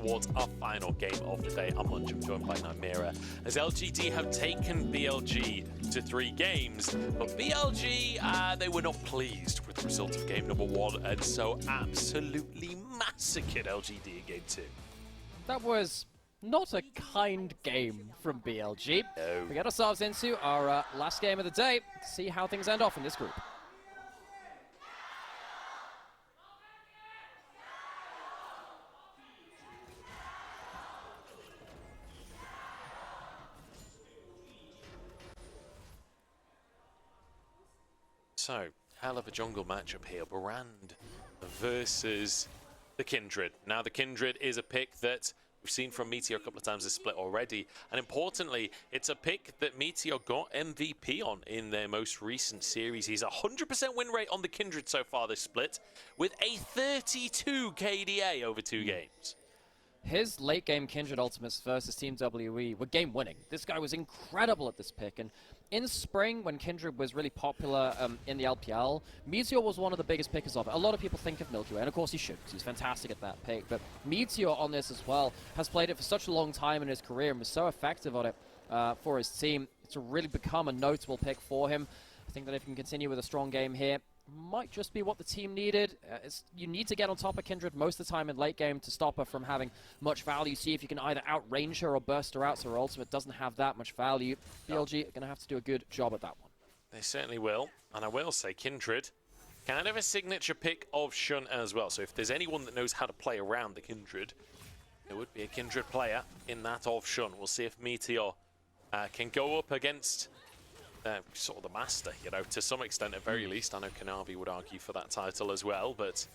towards our final game of the day. I'm Munchables, joined by Nymeara, as LGD have taken BLG to 3 games, but BLG, they were not pleased with the result of game number 1, and so absolutely massacred LGD in game 2. That was not a kind game from BLG. No. We get ourselves into our last game of the day to see how things end off in this group. So, hell of a jungle matchup here. Brand versus the Kindred. Now, the Kindred is a pick that we've seen from Meteor a couple of times this split already. And importantly, it's a pick that Meteor got MVP on in their most recent series. He's 100% win rate on the Kindred so far this split, with a 32 KDA over 2 games. His late game Kindred ultimates versus Team WE were game winning. This guy was incredible at this pick, and in spring when Kindred was really popular in the LPL, Meteor was one of the biggest pickers of it. A lot of people think of Milky Way, and of course he should, because he's fantastic at that pick, but Meteor on this as well has played it for such a long time in his career and was so effective on it for his team. It's really become a notable pick for him. I think that if he can continue with a strong game here, might just be what the team needed. You need to get on top of Kindred most of the time in late game to stop her from having much value. See if you can either outrange her or burst her out so her ultimate doesn't have that much value. BLG are going to have to do a good job at that one. They certainly will. And I will say Kindred, kind of a signature pick of Shun as well. So if there's anyone that knows how to play around the Kindred, there would be a Kindred player in that of Shun. We'll see if Meteor can go up against sort of the master, you know, to some extent at very least. I know Kanavi would argue for that title as well, but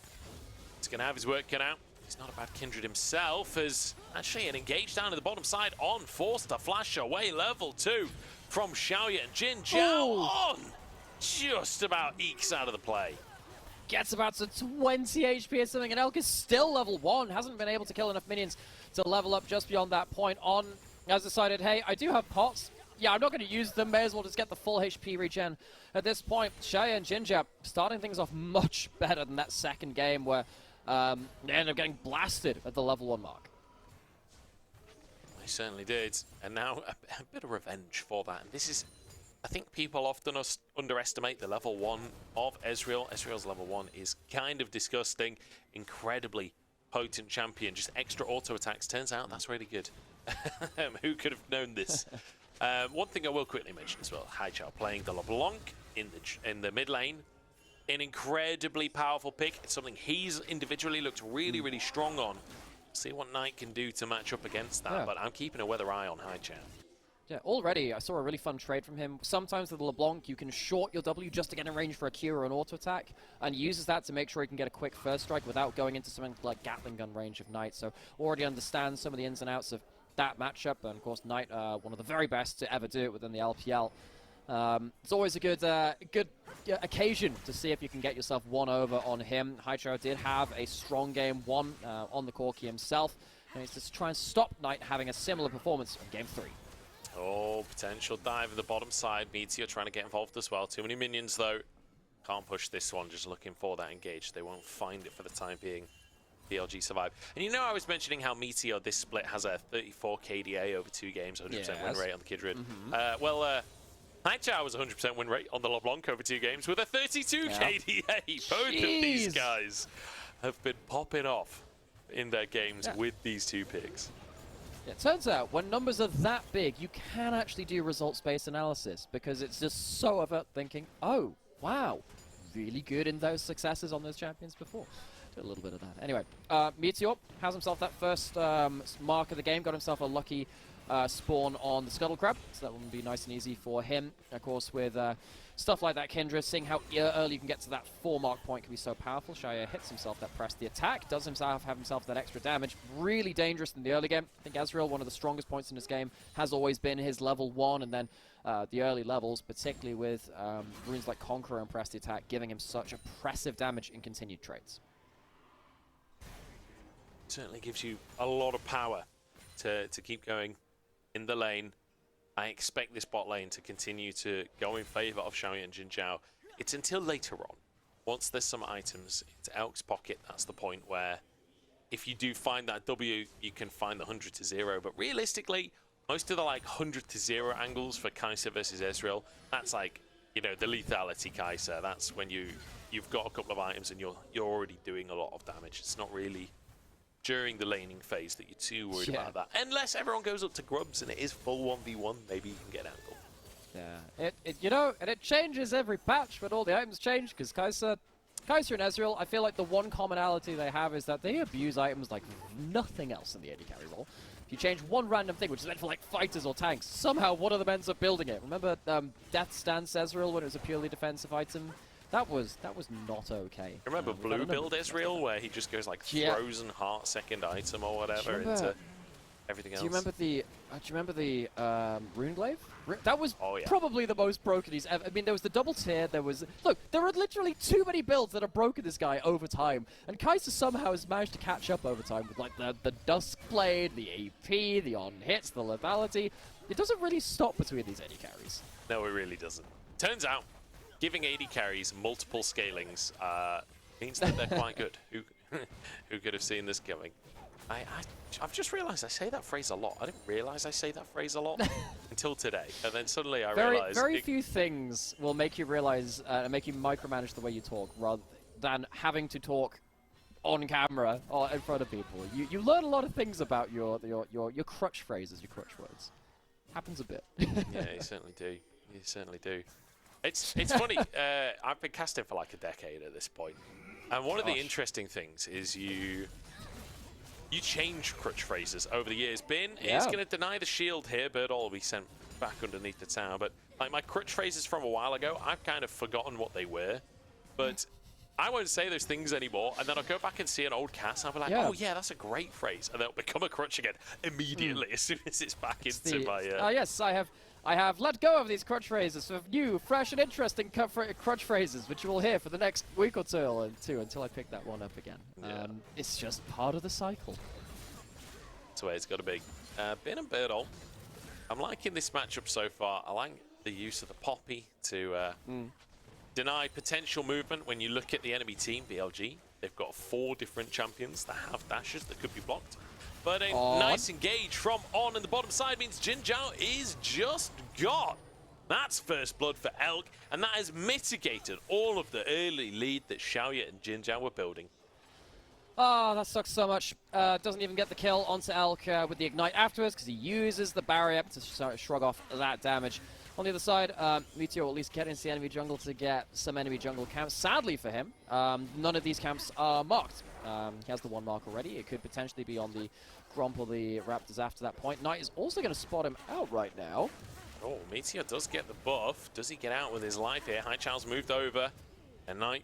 he's going to have his work cut out. He's not a bad Kindred himself, as actually an engage down to the bottom side on, forced to flash away level 2 from Shaoye, and JinJiao on just about ekes out of the play. Gets about to 20 HP or something, and Elk is still level 1, hasn't been able to kill enough minions to level up just beyond that point. On has decided, hey, I do have pots. Yeah, I'm not going to use them. May as well just get the full HP regen. At this point, Shaoye and JinJiao starting things off much better than that second game where they ended up getting blasted at the level 1 mark. They certainly did. And now a bit of revenge for that. And this is, I think people often underestimate the level 1 of Ezreal. Ezreal's level 1 is kind of disgusting. Incredibly potent champion. Just extra auto attacks. Turns out that's really good. Who could have known this? One thing I will quickly mention as well, Haichao playing the LeBlanc in the mid lane. An incredibly powerful pick. It's something he's individually looked really, really strong on. See what Knight can do to match up against that, but I'm keeping a weather eye on Haichao. Yeah, already I saw a really fun trade from him. Sometimes with the LeBlanc, you can short your W just to get in range for a Q or an auto attack, and he uses that to make sure he can get a quick first strike without going into something like Gatling gun range of Knight. So already understands some of the ins and outs of that matchup, and of course Knight, one of the very best to ever do it within the LPL. It's always a good occasion to see if you can get yourself one over on him. Haichao did have a strong game 1 on the Corki himself, and he's just trying to stop Knight having a similar performance in game 3. Oh, potential dive in the bottom side. Meteor trying to get involved as well. Too many minions though. Can't push this one, just looking for that engage. They won't find it for the time being. BLG survive. And you know, I was mentioning how Meteor this split has a 34 KDA over 2 games, 100% win rate on the Kindred. Haichao was 100% win rate on the LeBlanc over 2 games with a 32 KDA. Both of these guys have been popping off in their games with these 2 picks. Yeah, it turns out when numbers are that big, you can actually do results-based analysis, because it's just so overt thinking, oh, wow, really good in those successes on those champions before. A little bit of that. Anyway, Meteor has himself that first mark of the game, got himself a lucky spawn on the Scuttle Crab, so that one would be nice and easy for him. Of course, with stuff like that, Kindred, seeing how early you can get to that 4 mark point can be so powerful. Shaoye hits himself that press the attack, does himself have himself that extra damage. Really dangerous in the early game. I think Ezreal, one of the strongest points in his game, has always been his level 1, and then the early levels, particularly with runes like Conqueror and press the attack, giving him such oppressive damage in continued trades. Certainly gives you a lot of power to keep going in the lane. I expect this bot lane to continue to go in favor of Shaoye and JinJiao. It's until later on. Once there's some items into Elk's pocket, that's the point where if you do find that W, you can find the 100 to 0. But realistically, most of the like 100 to 0 angles for Kai'Sa versus Ezreal, that's like, you know, the lethality Kai'Sa. That's when you've got a couple of items and you're already doing a lot of damage. It's not really during the laning phase that you're too worried about that. Unless everyone goes up to grubs and it is full 1v1, maybe you can get an angle. Yeah, you know, and it changes every patch when all the items change, because Kai'Sa and Ezreal, I feel like the one commonality they have is that they abuse items like nothing else in the AD carry role. If you change one random thing, which is meant for like fighters or tanks, somehow one of them ends up building it. Remember Death Stance Ezreal when it was a purely defensive item? That was not okay. Remember blue build Ezreal where he just goes like frozen heart second item or whatever into everything else? Do you remember the Runeglaive? That was yeah. probably the most broken he's ever. I mean, there was the double tier. There was there are literally too many builds that have broken this guy over time, and Kai'Sa somehow has managed to catch up over time with like the Dusk Blade, the AP, the on hits, the lethality. It doesn't really stop between these AD carries. No, it really doesn't. Turns out, giving AD carries multiple scalings means that they're quite good. Who could have seen this coming? I've just realised I say that phrase a lot. I didn't realise I say that phrase a lot until today, and then suddenly I realised. Very few things will make you realise and make you micromanage the way you talk, rather than having to talk on camera or in front of people. You learn a lot of things about your crutch phrases, your crutch words. Happens a bit. Yeah, you certainly do. You certainly do. It's funny. I've been casting for like a decade at this point, and one of the interesting things is you change crutch phrases over the years. Bin is going to deny the shield here. Burdol will be sent back underneath the tower. But like my crutch phrases from a while ago, I've kind of forgotten what they were. But I won't say those things anymore. And then I'll go back and see an old cast. And I'll be like, oh yeah, that's a great phrase. And then it'll become a crutch again immediately as soon as it's back into my... yes, I have let go of these crutch phrases for new, fresh, and interesting crutch phrases, which you will hear for the next week or two until I pick that one up again. Yeah. It's just part of the cycle. That's the way it's got to be. Bin and Burdol, I'm liking this matchup so far. I like the use of the Poppy to deny potential movement. When you look at the enemy team, BLG, they've got 4 different champions that have dashes that could be blocked. But a nice engage from On in the bottom side means JinJiao is just got. That's first blood for Elk, and that has mitigated all of the early lead that Shaoye and JinJiao were building. Oh, that sucks so much. Doesn't even get the kill onto Elk with the Ignite afterwards, because he uses the barrier to shrug off that damage. On the other side, Meteor will at least get into the enemy jungle to get some enemy jungle camps. Sadly for him, none of these camps are marked. He has the 1 mark already. It could potentially be on the Gromp or the Raptors after that point. Knight is also going to spot him out right now. Oh, Meteor does get the buff. Does he get out with his life here? Haichao's moved over. And Knight,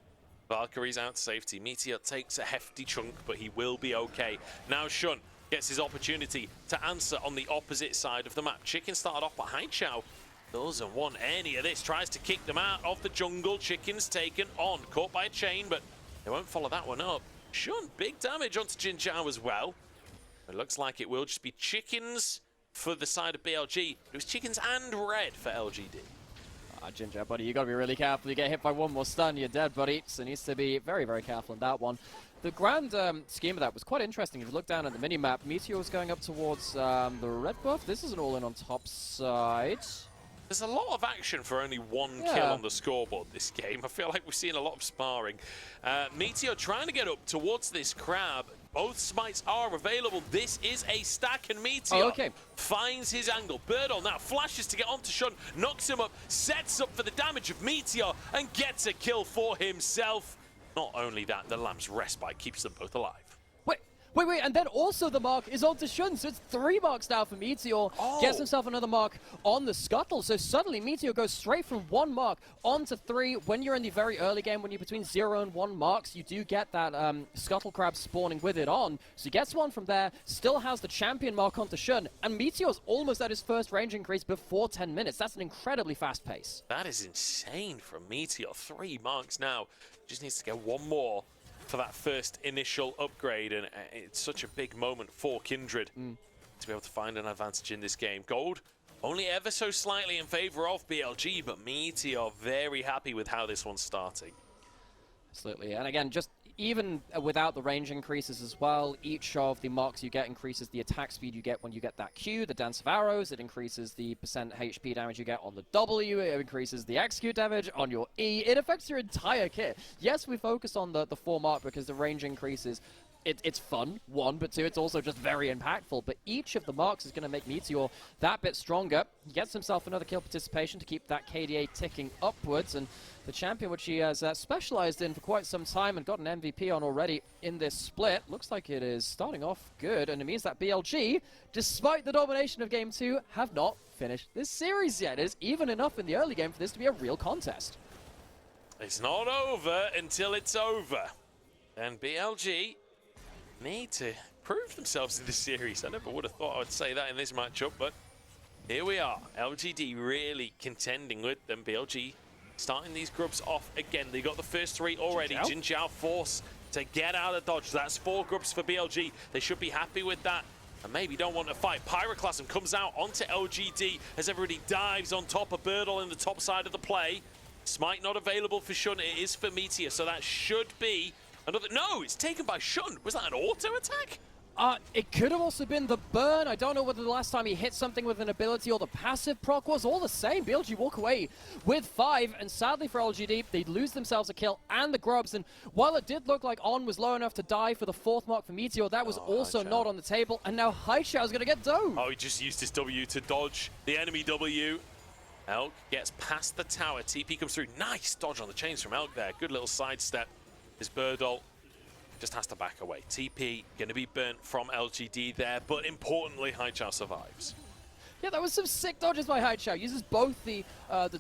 Valkyrie's out to safety. Meteor takes a hefty chunk, but he will be okay. Now Shun gets his opportunity to answer on the opposite side of the map. Chicken started off, but Haichao doesn't want any of this. Tries to kick them out of the jungle. Chicken's taken on. Caught by a chain, but they won't follow that one up. Shun, big damage onto JinJiao as well. It looks like it will just be chickens for the side of BLG. It was chickens and red for LGD. JinJiao, buddy, you got to be really careful. You get hit by one more stun, you're dead, buddy. So needs to be very, very careful in that one. The grand scheme of that was quite interesting. If you look down at the mini-map, Meteor was going up towards the red buff. This is an all-in on top side. There's a lot of action for only 1 kill on the scoreboard this game. I feel like we're seeing a lot of sparring. Meteor trying to get up towards this crab. Both smites are available. This is a stack, and Meteor finds his angle. Burdol now flashes to get onto Shun, knocks him up, sets up for the damage of Meteor, and gets a kill for himself. Not only that, the Lamb's respite keeps them both alive. Wait, and then also the mark is onto Shun, so it's 3 marks now for Meteor. Gets himself another mark on the Scuttle, so suddenly Meteor goes straight from 1 mark onto 3. When you're in the very early game, when you're between 0 and 1 marks, you do get that Scuttle Crab spawning with it on. So he gets 1 from there, still has the champion mark onto Shun, and Meteor's almost at his first range increase before 10 minutes. That's an incredibly fast pace. That is insane from Meteor. 3 marks now. Just needs to get 1 more for that first initial upgrade, and it's such a big moment for Kindred to be able to find an advantage in this game. Gold only ever so slightly in favor of BLG, but Meteor very happy with how this one's starting. Absolutely, and again, just even without the range increases as well, each of the marks you get increases the attack speed you get when you get that Q, the Dance of Arrows. It increases the percent HP damage you get on the W. It increases the execute damage on your E. It affects your entire kit. Yes, we focus on the 4 mark because the range increases. It's fun, 1, but 2, it's also just very impactful. But each of the marks is going to make Meteor that bit stronger. He gets himself another kill participation to keep that KDA ticking upwards. And the champion, which he has specialized in for quite some time and got an MVP on already in this split, looks like it is starting off good. And it means that BLG, despite the domination of Game 2, have not finished this series yet. It is even enough in the early game for this to be a real contest. It's not over until it's over. And BLG need to prove themselves in this series. I never would have thought I would say that in this matchup, but here we are. LGD really contending with them. BLG starting these grubs off again. They got the first 3 already. JinJiao forced to get out of dodge. That's 4 grubs for BLG. They should be happy with that. And maybe don't want to fight. Pyroclasm comes out onto LGD as everybody dives on top of Burdol in the top side of the play. Smite not available for Shun. It is for Meteor, so that should be another. No, it's taken by Shun. Was that an auto attack? It could have also been the burn. I don't know whether the last time he hit something with an ability or the passive proc was. All the same, BLG walk away with 5, and sadly for LGD, they lose themselves a kill and the grubs. And while it did look like On was low enough to die for the 4th mark for Meteor, that was also not on the table. And now Haichao is going to get domed. Oh, he just used his W to dodge the enemy W. Elk gets past the tower. TP comes through. Nice dodge on the chains from Elk there. Good little sidestep. Is Burdol just has to back away. TP going to be burnt from LGD there, but importantly, Haichao survives. Yeah, that was some sick dodges by Haichao. Uses both the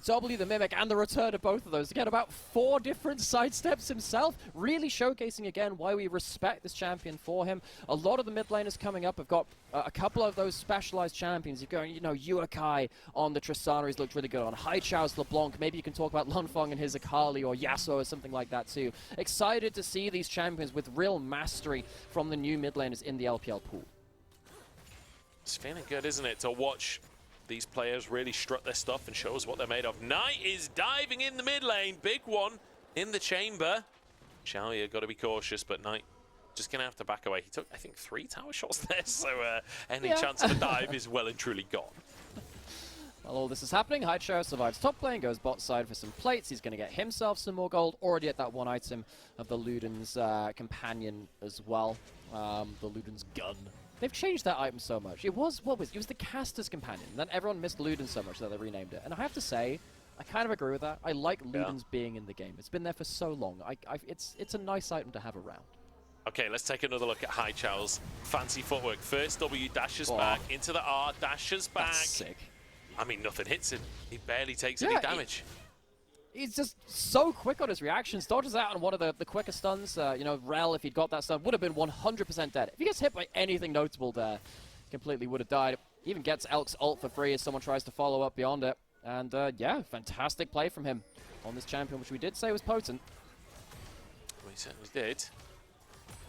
W, the Mimic, and the return of both of those to get about 4 different sidesteps himself. Really showcasing again why we respect this champion for him. A lot of the mid laners coming up have got a couple of those specialized champions. You're going, you know, Yuakai on the Tristana, he's looked really good on. Haichao's LeBlanc. Maybe you can talk about Lunfeng and his Akali or Yasuo or something like that too. Excited to see these champions with real mastery from the new mid laners in the LPL pool. It's feeling good, isn't it, to watch these players really strut their stuff and show us what they're made of. Knight is diving in the mid lane. Big one in the chamber. Shaoye got to be cautious, but Knight just going to have to back away. He took, I think, 3 tower shots there, so any chance of a dive is well and truly gone. While all this is happening, Haichao survives top lane, goes bot side for some plates. He's going to get himself some more gold. Already at that 1 item of the Luden's companion as well. The Luden's gun. They've changed that item so much. It was, it was the caster's companion. And then everyone missed Luden so much that they renamed it. And I have to say, I kind of agree with that. I like Luden's being in the game. It's been there for so long. It's a nice item to have around. Okay, let's take another look at Haichao's fancy footwork. First W dashes back into the R, dashes back. That's sick. I mean, nothing hits him. He barely takes any damage. He's just so quick on his reactions. Dodges out on one of the quicker stuns. You know, Rel, if he'd got that stun, would have been 100% dead. If he gets hit by anything notable there, completely would have died. Even gets Elk's ult for free as someone tries to follow up beyond it. And yeah, fantastic play from him on this champion, which we did say was potent. We certainly did.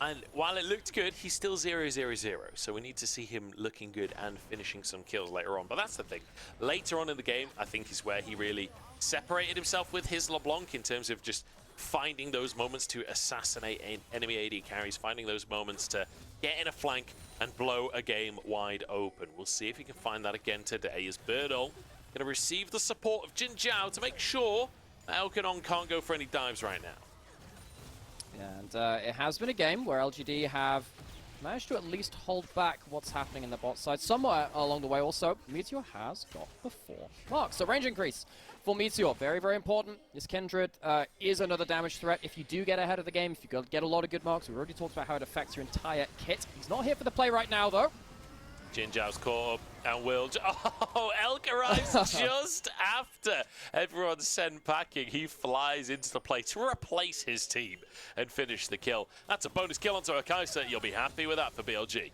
And while it looked good, he's still 0-0-0. So we need to see him looking good and finishing some kills later on. But that's the thing. Later on in the game, I think is where he really separated himself with his LeBlanc in terms of just finding those moments to assassinate enemy AD carries, finding those moments to get in a flank and blow a game wide open. We'll see if he can find that again today as Burdol going to receive the support of JinJiao to make sure that Elkanon can't go for any dives right now. And it has been a game where LGD have managed to at least hold back what's happening in the bot side. Somewhere along the way also, Meteor has got the 4 marks. So range increase for Meteor, very, very important. This Kindred is another damage threat if you do get ahead of the game, if you get a lot of good marks. We've already talked about how it affects your entire kit. He's not here for the play right now, though. JinJiao's caught up and will. Oh, Elk arrives just after everyone's sent packing. He flies into the play to replace his team and finish the kill. That's a bonus kill onto a Kaiser. You'll be happy with that for BLG.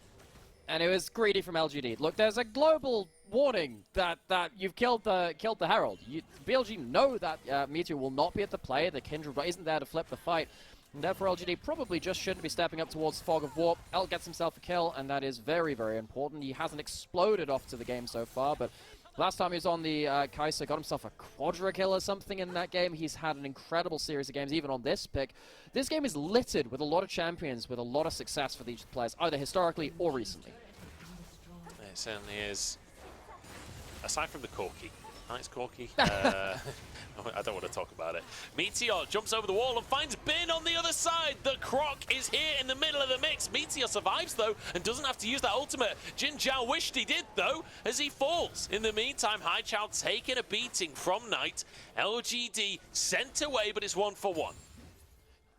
And it was greedy from LGD. Look, there's a global warning that you've killed the Herald. BLG know that Meteor will not be at the play. The Kindred isn't there to flip the fight. And therefore, LGD probably just shouldn't be stepping up towards Fog of Warp. Elk gets himself a kill, and that is very, very important. He hasn't exploded off to the game so far, but Last time he was on the Kai'Sa, got himself a quadra kill or something in that game. He's had an incredible series of games, even on this pick. This game is littered with a lot of champions, with a lot of success for these players, either historically or recently. It certainly is. Aside from the Corki. Nice Corki. I don't want to talk about it. Meteor jumps over the wall and finds Bin on the other side. The Croc is here in the middle of the mix. Meteor survives, though, and doesn't have to use that ultimate. JinJiao wished he did, though, as he falls. In the meantime, Haichao taking a beating from Knight. LGD sent away, but it's 1-for-1.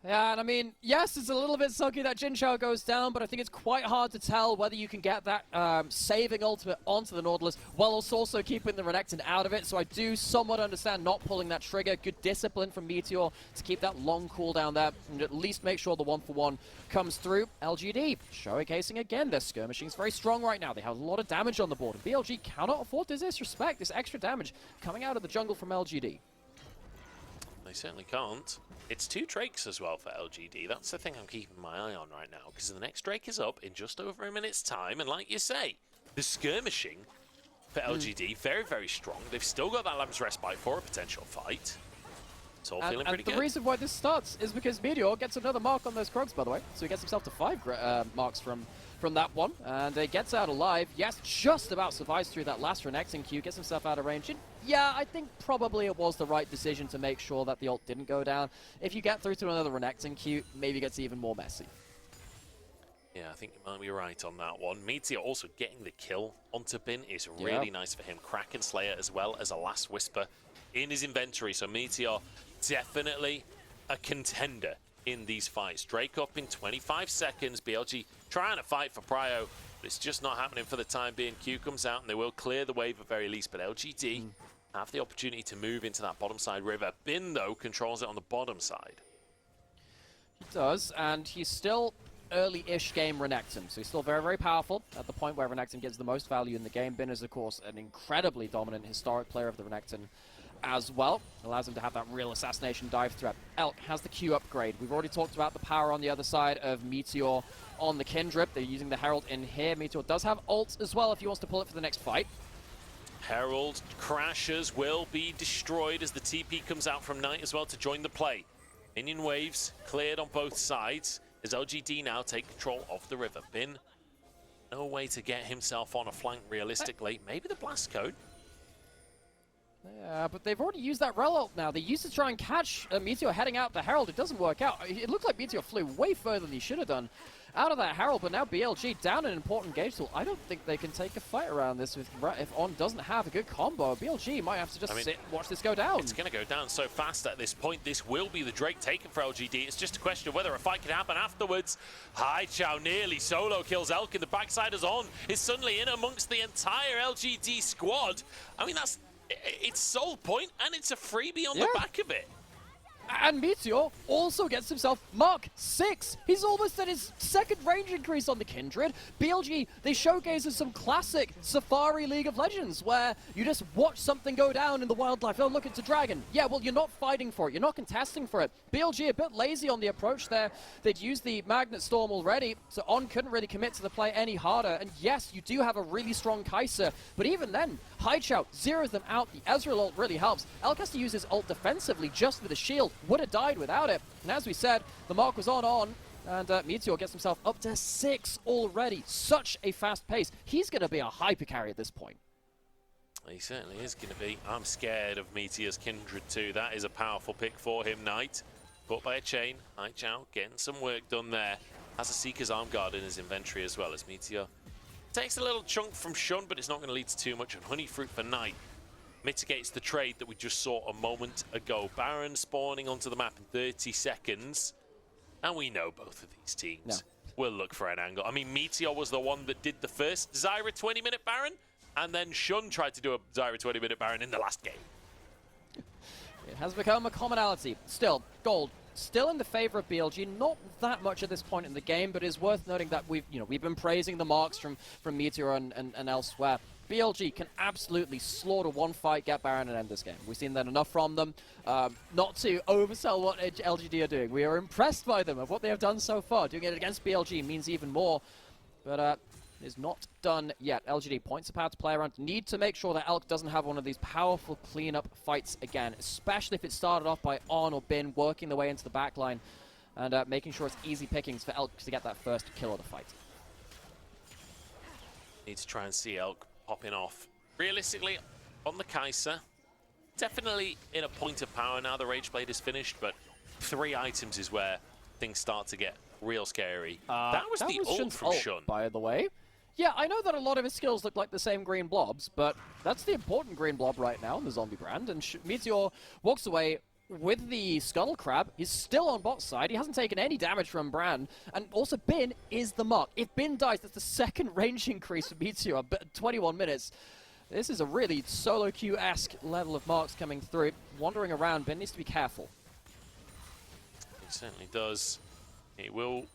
Yeah, and I mean, yes, it's a little bit sucky that JinJiao goes down, but I think it's quite hard to tell whether you can get that saving ultimate onto the Nautilus while also keeping the Renekton out of it. So I do somewhat understand not pulling that trigger. Good discipline from Meteor to keep that long cooldown there and at least make sure the 1-for-1 comes through. LGD showcasing again. Their skirmishing's very strong right now. They have a lot of damage on the board. And BLG cannot afford to disrespect this extra damage coming out of the jungle from LGD. They certainly can't. It's 2 Drakes as well for LGD. That's the thing I'm keeping my eye on right now, because the next Drake is up in just over a minute's time, and like you say, the skirmishing for LGD, very, very strong. They've still got that Lamb's Respite for a potential fight. It's all feeling pretty good. And the reason why this starts is because Meteor gets another mark on those Krogs, by the way, so he gets himself to 5 marks from that one, and he gets out alive. Yes, just about survives through that last Renekton Q, gets himself out of range. And yeah, I think probably it was the right decision to make sure that the ult didn't go down. If you get through to another Renekton Q, maybe it gets even more messy. Yeah, I think you might be right on that one. Meteor also getting the kill onto Bin is really nice for him. Kraken Slayer as well as a Last Whisper in his inventory. So Meteor definitely a contender in these fights. Drake up in 25 seconds. BLG trying to fight for prio, but it's just not happening for the time being. Q comes out and they will clear the wave at very least, but LGD have the opportunity to move into that bottom side river. Bin, though, controls it on the bottom side. He does, and he's still early-ish game Renekton, so he's still very, very powerful at the point where Renekton gives the most value in the game. Bin is, of course, an incredibly dominant historic player of the Renekton as well. Allows him to have that real assassination dive threat. Elk has the Q upgrade. We've already talked about the power on the other side of Meteor on the Kindred. They're using the Herald in here. Meteor does have ult as well if he wants to pull it for the next fight. Herald crashes will be destroyed as the TP comes out from Knight as well to join the play. Minion waves cleared on both sides as LGD now take control of the river. Bin, no way to get himself on a flank realistically. Maybe the blast code. Yeah, but they've already used that rel ult now. They used to try and catch Meteor heading out the Herald. It doesn't work out. It looked like Meteor flew way further than he should have done out of that Herald, but now BLG down an important gauge tool. I don't think they can take a fight around this if On doesn't have a good combo. BLG might have to just sit and watch this go down. It's going to go down so fast at this point. This will be the Drake taken for LGD. It's just a question of whether a fight can happen afterwards. Haichao nearly solo kills Elk in the backside as On is suddenly in amongst the entire LGD squad. I mean, it's sole point and it's a freebie on the back of it. And Meteor also gets himself Mark 6. He's almost at his second range increase on the Kindred. BLG, they showcase some classic Safari League of Legends where you just watch something go down in the wildlife. Oh, look, it's a dragon. Yeah, well, you're not fighting for it. You're not contesting for it. BLG a bit lazy on the approach there. They'd used the Magnet Storm already, so On couldn't really commit to the play any harder. And yes, you do have a really strong Kai'Sa, but even then, Haichao zeroes them out. The Ezreal ult really helps. Elk has to use his ult defensively just with a shield. Would have died without it. And as we said, the mark was on, and Meteor gets himself up to 6 already. Such a fast pace. He's going to be a hyper carry at this point. He certainly is going to be. I'm scared of Meteor's Kindred too. That is a powerful pick for him, Knight. Caught by a chain. Haichao getting some work done there. Has a Seeker's Arm Guard in his inventory as well as Meteor. Takes a little chunk from Shun, but it's not going to lead to too much. And Honey Fruit for Knight mitigates the trade that we just saw a moment ago. Baron spawning onto the map in 30 seconds. And we know both of these teams will look for an angle. I mean, Meteor was the one that did the first Zyra 20-minute Baron, and then Shun tried to do a Zyra 20-minute Baron in the last game. It has become a commonality. Still, gold. Still in the favor of BLG, not that much at this point in the game, but it's worth noting that we've been praising the marks from Meteor and elsewhere. BLG can absolutely slaughter one fight, get Baron, and end this game. We've seen that enough from them. Not to oversell what LGD are doing. We are impressed by them of what they have done so far. Doing it against BLG means even more. But is not done yet. LGD points the power to play around. Need to make sure that Elk doesn't have one of these powerful cleanup fights again, especially if it started off by On or Bin working their way into the backline and making sure it's easy pickings for Elk to get that first kill of the fight. Need to try and see Elk popping off. Realistically, on the Kai'Sa, definitely in a point of power now. The Rage Blade is finished, but 3 items is where things start to get real scary. That was the ult Shun's from Shun. by the way. Yeah, I know that a lot of his skills look like the same green blobs, but that's the important green blob right now in the zombie brand. And Meteor walks away with the Scuttle Crab. He's still on bot side. He hasn't taken any damage from Bran. And also Bin is the mark. If Bin dies, that's the second range increase for Meteor, but 21 minutes. This is a really solo queue-esque level of marks coming through. Wandering around, Bin needs to be careful. He certainly does. He will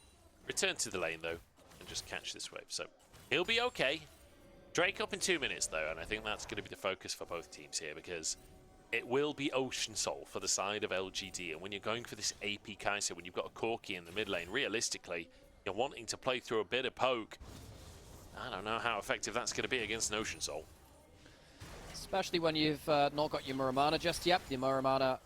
return to the lane, though, and just catch this wave. So he'll be okay. Drake up in 2 minutes, though, and I think that's going to be the focus for both teams here, because it will be Ocean Soul for the side of LGD. And when you're going for this AP Kai'Sa, when you've got a Corki in the mid lane, realistically, you're wanting to play through a bit of poke. I don't know how effective that's going to be against an Ocean Soul. Especially when you've not got your Muramana just yet. The Muramana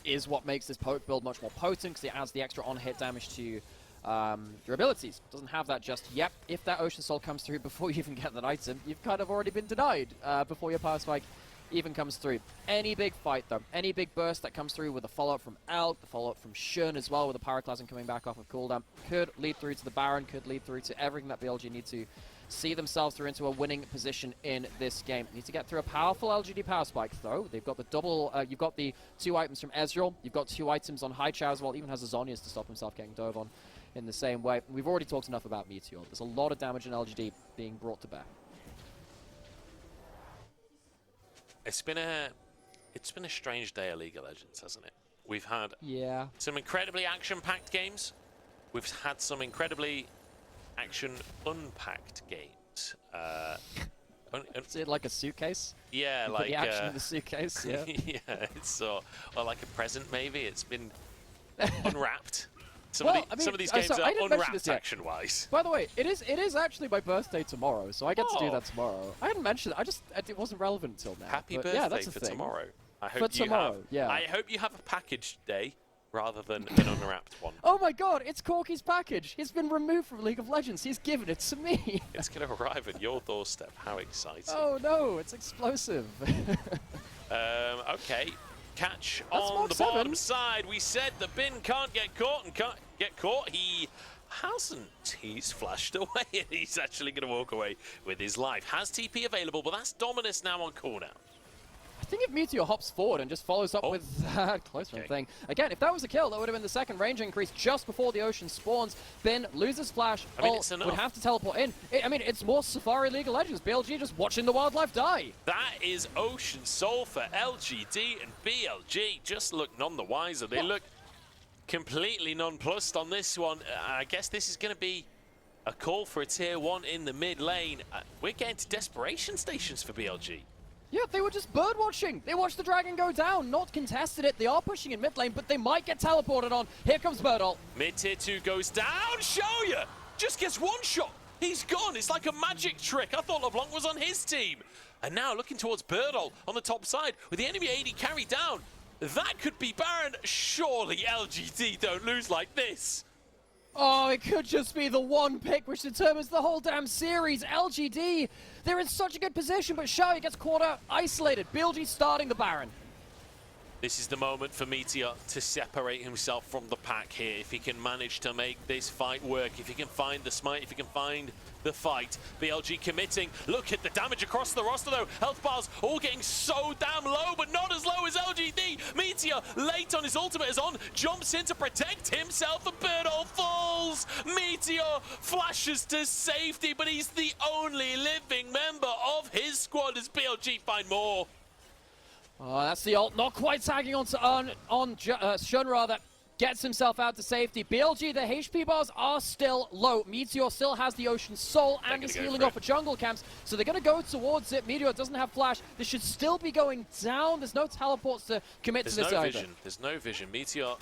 is what makes this poke build much more potent, because it adds the extra on-hit damage to your abilities. Doesn't have that just yet. If that Ocean Soul comes through before you even get that item, you've kind of already been denied before your Power Spike even comes through. Any big fight, though, any big burst that comes through with a follow-up from Elk, the follow-up from Shun as well, with the Pyroclasm coming back off of cooldown, could lead through to the Baron, could lead through to everything that BLG need to see themselves through into a winning position in this game. Need to get through a powerful LGD power spike, though. They've got the double, you've got the 2 items from Ezreal, you've got 2 items on Haichao as well, even has a Zhonya's to stop himself getting dove on in the same way. We've already talked enough about Meteor. There's a lot of damage in LGD being brought to bear. It's been a strange day of League of Legends, hasn't it? We've had some incredibly action-packed games. We've had some incredibly action-unpacked games. Is it like a suitcase? Yeah, you like put the action in the suitcase. Yeah. Yeah, it's or like a present maybe. It's been unwrapped. Some of these games are unwrapped action-wise. By the way, it is actually my birthday tomorrow, so I get to do that tomorrow. I hadn't mentioned it. It wasn't relevant until now. Happy birthday for tomorrow. I hope you have a packaged day rather than an unwrapped one. Oh my god, it's Corky's package. He's been removed from League of Legends. He's given it to me. It's going to arrive at your doorstep. How exciting. Oh no, it's explosive. Okay. Catch on the bottom side. We said the Bin can't get caught and can't get caught. He hasn't. He's flashed away and he's actually going to walk away with his life. Has TP available, but that's Dominus now on cooldown. I think if Meteor hops forward and just follows up with that close range thing. Again, if that was a kill, that would have been the second range increase just before the Ocean spawns. Bin loses flash. Would have to teleport in. It's more Safari League of Legends. BLG just watching the wildlife die. That is Ocean Soul for LGD and BLG. Just look none the wiser. They look completely nonplussed on this one. I guess this is going to be a call for a tier 1 in the mid lane. We're getting to desperation stations for BLG. Yeah, they were just bird watching. They watched the dragon go down, not contested it. They are pushing in mid lane, but they might get teleported on. Here comes Burdol. Mid tier 2 goes down. Shaoye just gets one shot. He's gone. It's like a magic trick. I thought LeBlanc was on his team. And now looking towards Burdol on the top side with the enemy AD carried down. That could be Baron. Surely LGD don't lose like this. Oh, it could just be the one pick which determines the whole damn series. LGD, they're in such a good position, but Shaoye gets caught out, isolated. BLG starting the Baron. This is the moment for Meteor to separate himself from the pack here. If he can manage to make this fight work, if he can find the smite, if he can find the fight. BLG committing. Look at the damage across the roster though. Health bars all getting so damn low, but not as low as LGD. Meteor late on his ultimate is on. Jumps in to protect himself and Burdol falls. Meteor flashes to safety, but he's the only living member of his squad as BLG find more. Oh, that's the ult. Not quite tagging on Shun rather. Gets himself out to safety. BLG, the HP bars are still low. Meteor still has the Ocean Soul and is healing off of jungle camps, so they're going to go towards it. Meteor doesn't have flash. This should still be going down. There's no teleports to commit to this either. There's no vision. Meteor,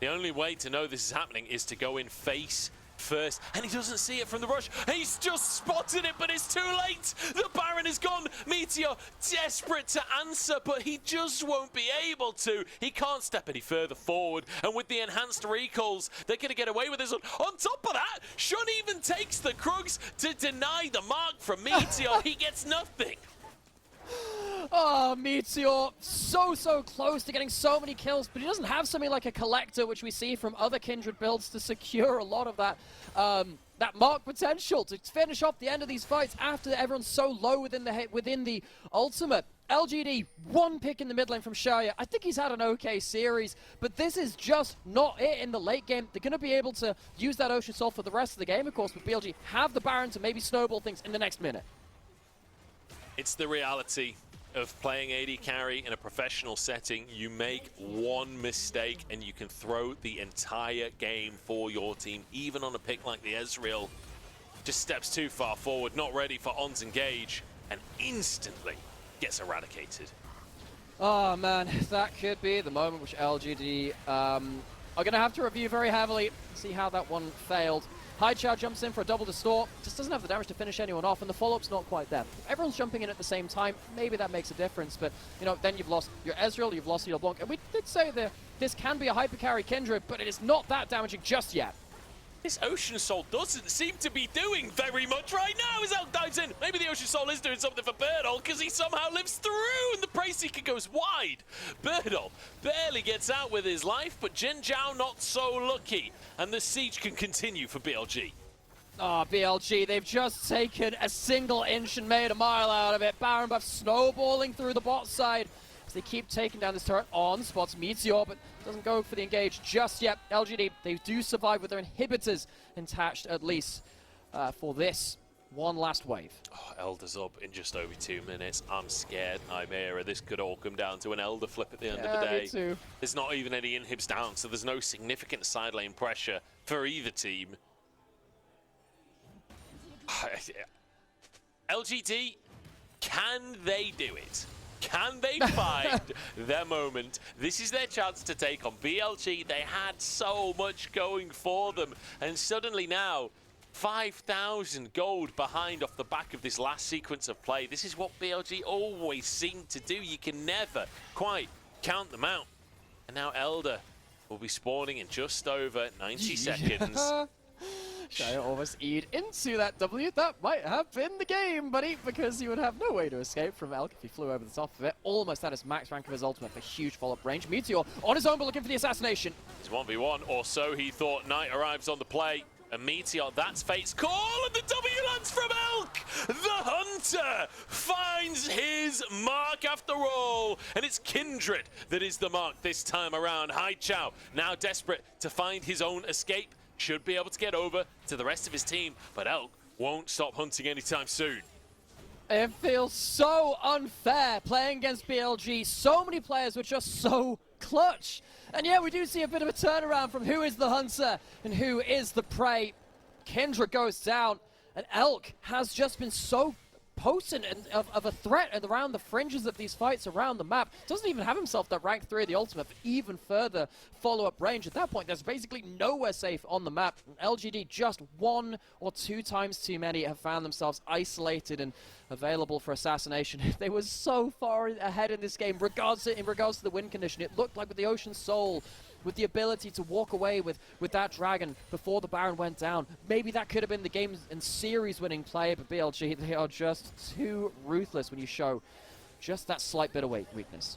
the only way to know this is happening is to go in face first, and he doesn't see it from the rush. He's just spotted it, but it's too late. The Baron is gone. Meteor desperate to answer, but he just won't be able to. He can't step any further forward, and with the enhanced recalls, they're going to get away with this one. On top of that, Shun even takes the Krugs to deny the mark from Meteor. He gets nothing. Oh, Meteor, so close to getting so many kills, but he doesn't have something like a Collector, which we see from other Kindred builds, to secure a lot of that that mark potential to finish off the end of these fights after everyone's so low within the ultimate. LGD, one pick in the mid lane from Shaoye. I think he's had an okay series, but this is just not it in the late game. They're going to be able to use that Ocean Soul for the rest of the game, of course, but BLG have the Baron to maybe snowball things in the next minute. It's the reality of playing AD carry in a professional setting. You make one mistake and you can throw the entire game for your team. Even on a pick like the Ezreal, just steps too far forward, not ready for On's engage, and instantly gets eradicated. Oh man, that could be the moment which LGD are going to have to review very heavily, see how that one failed. Haichao jumps in for a double distort, just doesn't have the damage to finish anyone off, and the follow-up's not quite there. If everyone's jumping in at the same time, maybe that makes a difference, but, you know, then you've lost your Ezreal, you've lost your LeBlanc, and we did say that this can be a hyper carry Kindred, but it is not that damaging just yet. This Ocean Soul doesn't seem to be doing very much right now as Elk dives in. Maybe the Ocean Soul is doing something for Burdol because he somehow lives through and the Prey Seeker goes wide. Burdol barely gets out with his life, but JinJiao not so lucky. And the siege can continue for BLG. Oh, BLG, they've just taken a single inch and made a mile out of it. Baron buff snowballing through the bot side as they keep taking down this turret. On spots Meteor, but doesn't go for the engage just yet. LGD, they do survive with their inhibitors attached at least for this one last wave. Oh, Elder's up in just over 2 minutes. I'm scared, Nymeara. This could all come down to an Elder flip at the end of the day. Me too. There's not even any inhibs down, so there's no significant side lane pressure for either team. LGD, can they do it? Can they find their moment? This is their chance to take on BLG. They had so much going for them, and suddenly now 5,000 gold behind off the back of this last sequence of play. This is what BLG always seem to do. You can never quite count them out. And now Elder will be spawning in just over 90 seconds. Shaoye almost E'd into that W. That might have been the game, buddy, because he would have no way to escape from Elk if he flew over the top of it. Almost at his max rank of his ultimate for huge follow-up range. Meteor on his own, but looking for the assassination. It's 1v1, or so he thought. Knight arrives on the play. And Meteor, that's fate's call, and the W lands from Elk! The Hunter finds his mark after all, and it's Kindred that is the mark this time around. Haichao, now desperate to find his own escape, should be able to get over to the rest of his team, but Elk won't stop hunting anytime soon. It feels so unfair playing against BLG. So many players were just so clutch. And yeah, we do see a bit of a turnaround from who is the hunter and who is the prey. Kindred goes down, and Elk has just been so potent and of a threat and around the fringes of these fights around the map. Doesn't even have himself that rank 3 of the ultimate for even further follow-up range. At that point, there's basically nowhere safe on the map. LGD just 1 or 2 times too many have found themselves isolated and available for assassination. They were so far ahead in this game, in regards to the win condition. It looked like with the Ocean Soul, with the ability to walk away with that dragon before the Baron went down, maybe that could have been the game and series winning play, but BLG, they are just too ruthless when you show just that slight bit of weakness.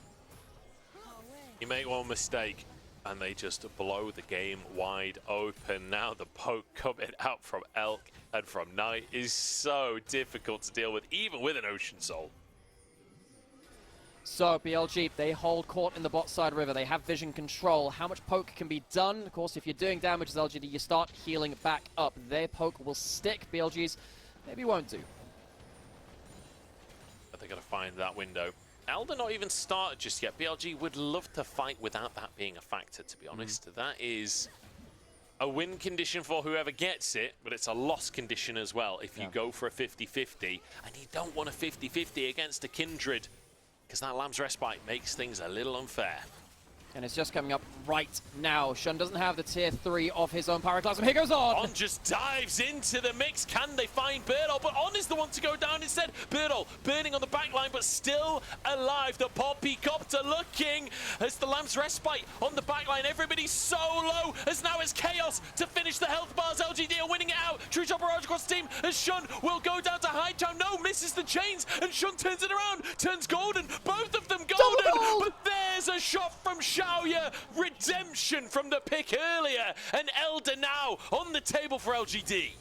You make one mistake and they just blow the game wide open. Now the poke coming out from Elk and from Knight is so difficult to deal with, even with an Ocean Soul. So, BLG, they hold court in the bot side river. They have vision control. How much poke can be done? Of course, if you're doing damage as LGD, you start healing back up. Their poke will stick. BLG's maybe won't do. But they're going to find that window. Elder not even started just yet. BLG would love to fight without that being a factor, to be honest. That is a win condition for whoever gets it, but it's a loss condition as well if you go for a 50-50. And you don't want a 50-50 against a Kindred, because that Lamb's Respite makes things a little unfair. And it's just coming up right now. Shun doesn't have the tier 3 of his own pyroclasm. Here goes On! On just dives into the mix. Can they find Burdol? But On is the one to go down instead. Burdol burning on the back line, but still alive. The Poppycopter looking as the Lamb's Respite on the back line. Everybody's so low as now it's Chaos to finish the health bars. LGD are winning it out. True Shot barrage across the team as Shun will go down to Haichao. No, misses the chains, and Shun turns it around. Turns golden. Both of them golden. But there's a shot from Shaoye. Redemption from the pick earlier. And Elder now on the table for LGD.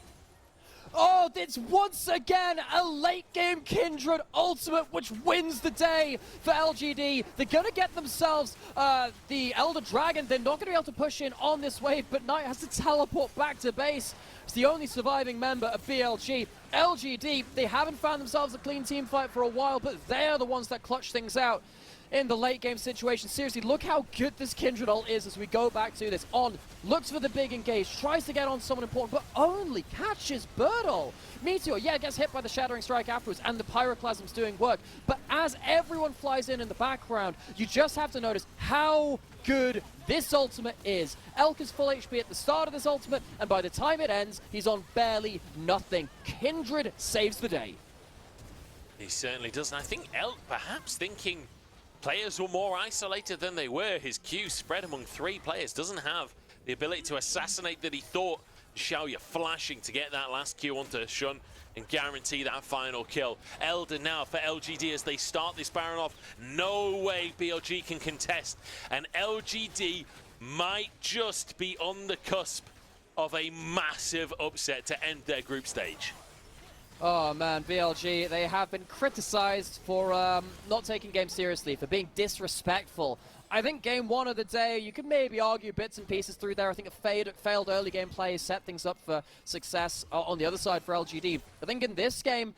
Oh, it's once again a late game Kindred ultimate which wins the day for LGD. They're going to get themselves the Elder Dragon. They're not going to be able to push in on this wave, but Knight has to teleport back to base. It's the only surviving member of BLG. LGD, they haven't found themselves a clean team fight for a while, but they're the ones that clutch things out in the late game situation. Seriously, look how good this Kindred ult is as we go back to this. On looks for the big engage, tries to get on someone important, but only catches Burdol. Meteor, yeah, gets hit by the Shattering Strike afterwards, and the Pyroclasm's doing work. But as everyone flies in the background, you just have to notice how good this ultimate is. Elk is full HP at the start of this ultimate, and by the time it ends, he's on barely nothing. Kindred saves the day. He certainly does, and I think Elk perhaps thinking players were more isolated than they were. His Q spread among 3 players. Doesn't have the ability to assassinate that he thought. Shaoye flashing to get that last Q onto Shun and guarantee that final kill. Elder now for LGD as they start this Baron off. No way BLG can contest. And LGD might just be on the cusp of a massive upset to end their group stage. Oh man, BLG, they have been criticized for not taking games seriously, for being disrespectful. I think game 1 of the day, you could maybe argue bits and pieces through there. I think it failed early game play, set things up for success on the other side for LGD. I think in this game,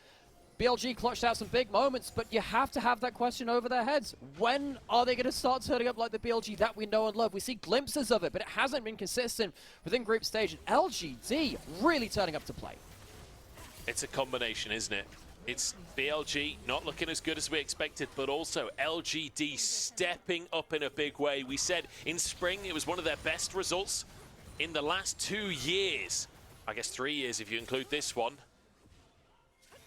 BLG clutched out some big moments, but you have to have that question over their heads. When are they going to start turning up like the BLG that we know and love? We see glimpses of it, but it hasn't been consistent within group stage. And LGD really turning up to play. It's a combination, isn't it? It's BLG not looking as good as we expected, but also LGD stepping up in a big way. We said in spring it was one of their best results in the last 2 years. I guess 3 years if you include this one.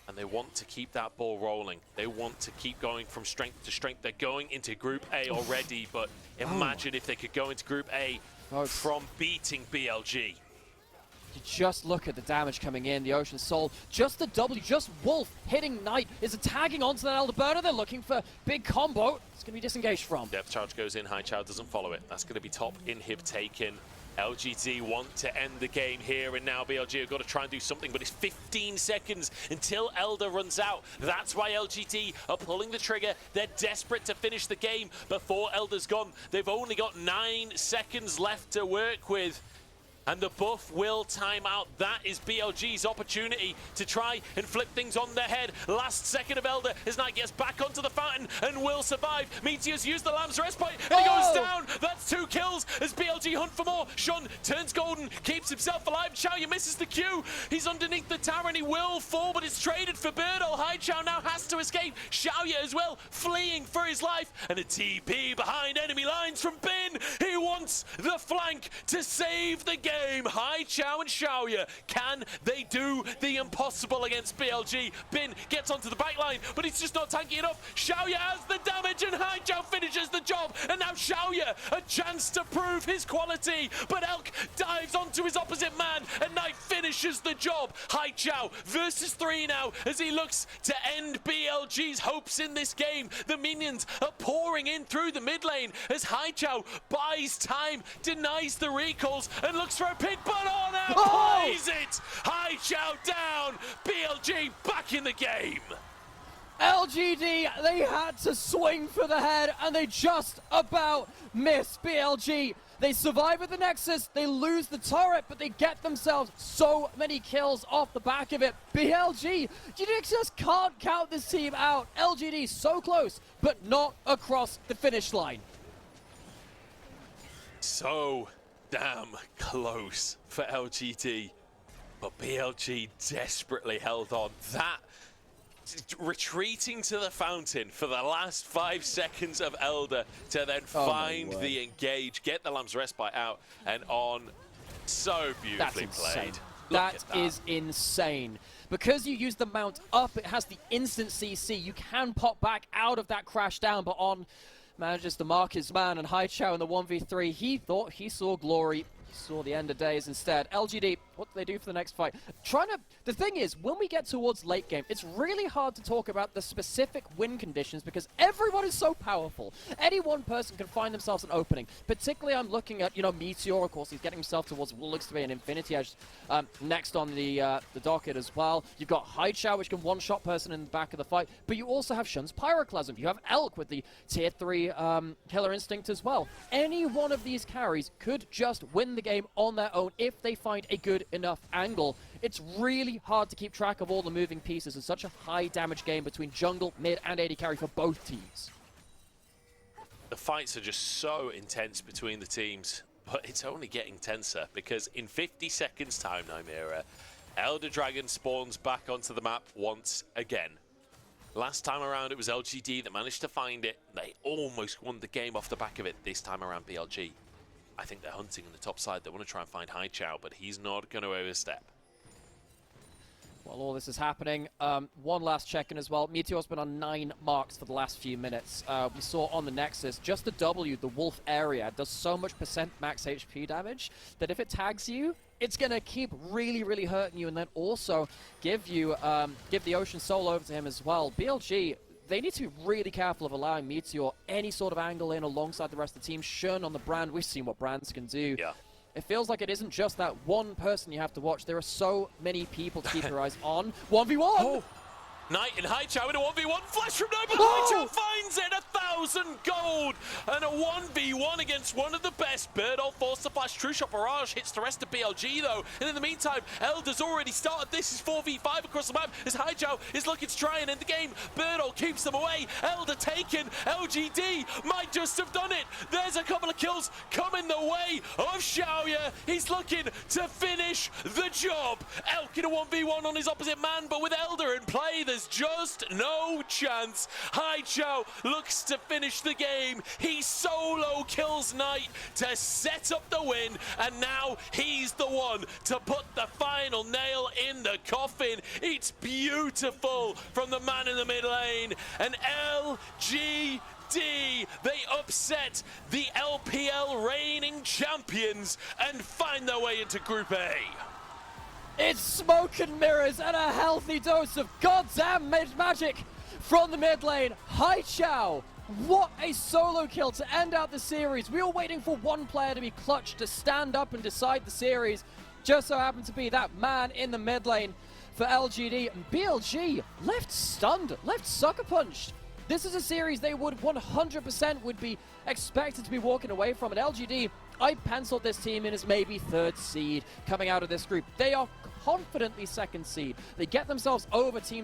And they want to keep that ball rolling. They want to keep going from strength to strength. They're going into Group A already, but imagine if they could go into Group A from beating BLG. You just look at the damage coming in, the Ocean Soul, just the W, just Wolf hitting Knight is tagging onto that Elder Burner. They're looking for big combo. It's going to be disengaged from. Depth charge goes in, Haichao doesn't follow it. That's going to be top inhib taken. LGD want to end the game here and now. BLG have got to try and do something, but it's 15 seconds until Elder runs out. That's why LGD are pulling the trigger. They're desperate to finish the game before Elder's gone. They've only got 9 seconds left to work with. And the buff will time out. That is BLG's opportunity to try and flip things on their head. Last second of Elder as Knight gets back onto the fountain and will survive. Meteor's used the Lamb's Respite and he goes down. That's 2 kills as BLG hunt for more. Shun turns golden, keeps himself alive. Shaoye misses the Q. He's underneath the tower and he will fall, but it's traded for Burdol. Haichao now has to escape. Shaoye as well, fleeing for his life. And a TP behind enemy lines from Bin. He wants the flank to save the game. Haichao and Shaoye, can they do the impossible against BLG? Bin gets onto the back line, but he's just not tanky enough. Shaoye has the damage and Haichao finishes the job. And now Shaoye, a chance to prove his quality. But Elk dives onto his opposite man and Knight finishes the job. Haichao versus 3 now as he looks to end BLG's hopes in this game. The minions are pouring in through the mid lane as Haichao buys time, denies the recalls and looks for a pick, but on out plays it! Haichao down, BLG back in the game. LGD, they had to swing for the head and they just about miss. BLG, they survive with the Nexus, they lose the turret, but they get themselves so many kills off the back of it. BLG, you just can't count this team out. LGD so close, but not across the finish line. So damn close for LGD, but BLG desperately held on. That retreating to the fountain for the last 5 seconds of Elder to then find the engage, get the Lamb's Respite out and on. So beautifully played. That is insane. Because you use the mount up, it has the instant CC. You can pop back out of that crash down, but on manages to mark his man, and Haichao in the 1v3, he thought he saw glory. He saw the end of days instead. LGD, what do they do for the next fight? The thing is, when we get towards late game, it's really hard to talk about the specific win conditions because everyone is so powerful. Any one person can find themselves an opening. Particularly, I'm looking at, Meteor, of course, he's getting himself towards what looks to be an Infinity Edge next on the docket as well. You've got Haichao, which can one-shot person in the back of the fight, but you also have Shun's Pyroclasm. You have Elk with the tier 3 Killer Instinct as well. Any one of these carries could just win the game on their own if they find a good enough angle. It's really hard to keep track of all the moving pieces in such a high damage game between jungle, mid, and AD carry for both teams. The fights are just so intense between the teams, but it's only getting tenser because in 50 seconds time, Nymeara, Elder Dragon spawns back onto the map once again. Last time around, it was LGD that managed to find it. They almost won the game off the back of it. This time around, BLG. I think they're hunting in the top side. They want to try and find Haichao, but he's not going to overstep. While all this is happening, one last check-in as well. Meteor's been on 9 marks for the last few minutes. We saw on the Nexus, just the W, the Wolf area, does so much percent max HP damage that if it tags you, it's going to keep really, really hurting you, and then also give the Ocean Soul over to him as well. BLG, they need to be really careful of allowing Meteor any sort of angle in alongside the rest of the team. Shun on the Brand, we've seen what Brands can do. Yeah. It feels like it isn't just that one person you have to watch. There are so many people to keep your eyes on. 1v1! Oh. Knight and Haichao in a 1v1. Flash from Knight, but Haichao finds it. 1,000 gold. And a 1v1 against one of the best. Burdol forced the flash. True Shot Barrage hits the rest of BLG, though. And in the meantime, Elder's already started. This is 4v5 across the map as Haichao is looking to try and end the game. Burdol keeps them away. Elder taken. LGD might just have done it. There's a couple of kills coming the way of Shaoye. He's looking to finish the job. Elk in a 1v1 on his opposite man, but with Elder in play, there's just no chance. Haichao looks to finish the game. He solo kills Knight to set up the win, and now he's the one to put the final nail in the coffin. It's beautiful from the man in the mid lane. And LGD, they upset the LPL reigning champions and find their way into Group A. It's smoke and mirrors and a healthy dose of goddamn magic from the mid lane. Haichao, what a solo kill to end out the series. We were waiting for one player to be clutch to stand up and decide the series. Just so happened to be that man in the mid lane for LGD. And BLG left stunned, left sucker punched. This is a series they would 100% would be expected to be walking away from. And LGD, I penciled this team in as maybe 3rd seed coming out of this group. They are confidently 2nd seed. They get themselves over Team